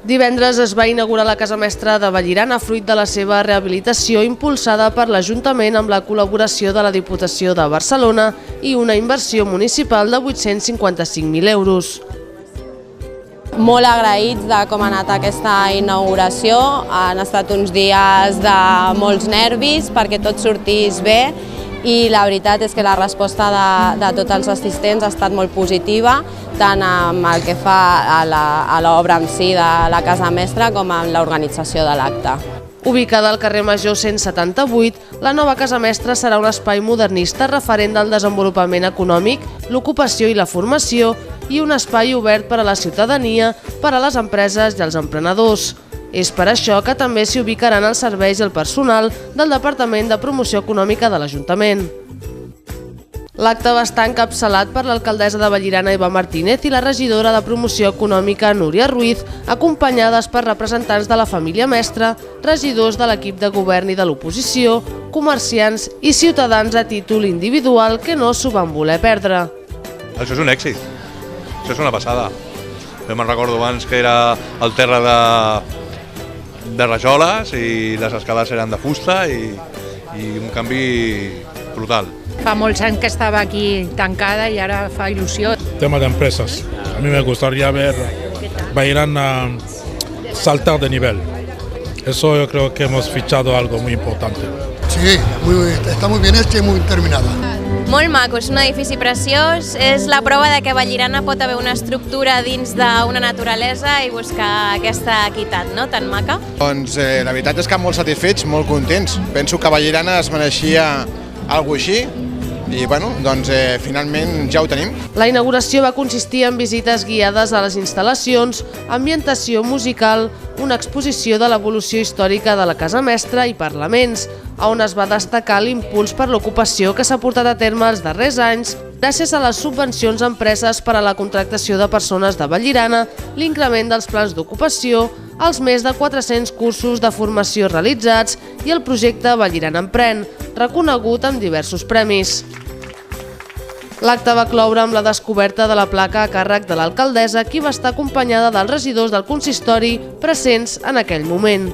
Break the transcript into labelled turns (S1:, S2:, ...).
S1: Divendres es va inaugurar la Casa Mestra de Vallirana fruit de la seva rehabilitació impulsada per l'Ajuntament amb la col·laboració de la Diputació de Barcelona i una inversió municipal de 855.000 euros.
S2: Molt agraïts de com ha anat aquesta inauguració. Han estat uns dies de molts nervis perquè tot sortís bé i la veritat és que la resposta de tots els assistents ha estat molt positiva, tant amb el que fa a l'obra en si de la Casa Mestra com en l'organització de l'acte.
S1: Ubicada al carrer Major 178, la nova Casa Mestra serà un espai modernista referent del desenvolupament econòmic, l'ocupació i la formació i un espai obert per a la ciutadania, per a les empreses i els emprenedors. És per això que també s'hi ubicaran els serveis i el personal del Departament de Promoció Econòmica de l'Ajuntament. L'acte va estar encapçalat per l'alcaldessa de Vallirana, Eva Martínez, i la regidora de Promoció Econòmica, Núria Ruiz, acompanyades per representants de la família mestra, regidors de l'equip de govern i de l'oposició, comerciants i ciutadans a títol individual que no s'ho van voler perdre.
S3: Això és un èxit, això és una passada. Jo me'n recordo abans que era el terra de rajoles i les escales eren de fusta i un canvi brutal.
S4: Fa molts anys que estaba aquí tancada y ahora fa ilusión.
S5: Tema de empresas. A mí me gustaría ver Vallirana saltar de nivel. Eso yo creo que hemos fichado algo muy importante.
S6: Sí, está muy bien hecha y muy terminada.
S7: Molt maco, és un edifici preciós, és la prova de que a Vallirana pot haver una estructura dins d'una naturalesa i buscar aquesta equitat, no?, tan maca.
S8: Doncs la veritat és que molt satisfets, molt contents. Penso que Vallirana es mereixia alguna cosa així i bueno, doncs finalment ja ho tenim.
S1: La inauguració va consistir en visites guiades a les instal·lacions, ambientació musical, una exposició de l'evolució històrica de la Casa Mestra i parlaments, on es va destacar l'impuls per l'ocupació que s'ha portat a terme els darrers anys gràcies a les subvencions a empreses per a la contractació de persones de Vallirana, l'increment dels plans d'ocupació, els més de 400 cursos de formació realitzats i el projecte Vallirana Emprèn, reconegut amb diversos premis. L'acte va cloure amb la descoberta de la placa a càrrec de l'alcaldessa, qui va estar acompanyada dels regidors del consistori presents en aquell moment.